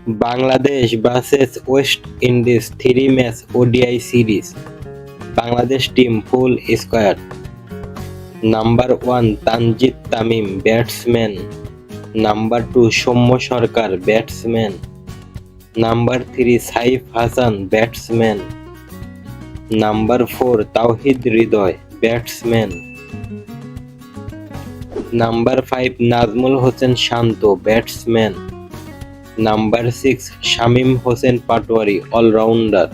Bangladesh vs West Indies 3-match ODI series. Bangladesh team full squad. Number 1 Tanjit Tamim, batsman. Number 2 Soumya Sarkar, batsman. Number 3 Saif Hassan, batsman. Number 4 Tauhid Hridoy, batsman. Number 5 Nazmul Hossain Shanto, batsman. Number 6 Shamim Hossain Patwari, all-rounder.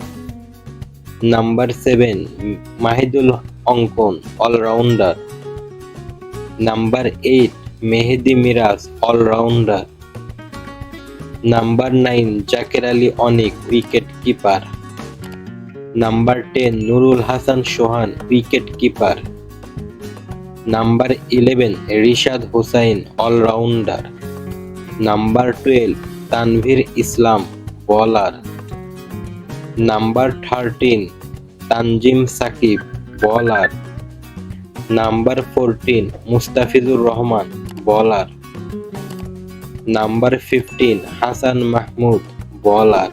Number 7 Mahidul Ankon, all-rounder. Number 8 Mehdi Miraj, all-rounder. Number 9 Zakir Ali Onik, wicket-keeper. Number 10 Nurul Hassan Sohan, wicket-keeper. Number 11 Rishad Hossain, all-rounder. Number 12 Tanvir Islam, bowler. Number 13 Tanjim Sakib, bowler. Number 14 Mustafizur Rahman, bowler. Number 15 Hassan Mahmood, bowler.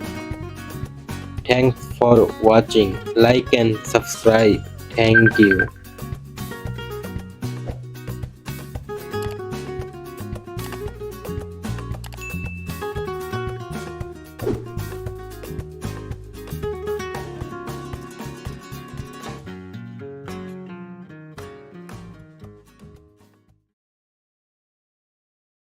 Thanks for watching. Like and subscribe. Thank you.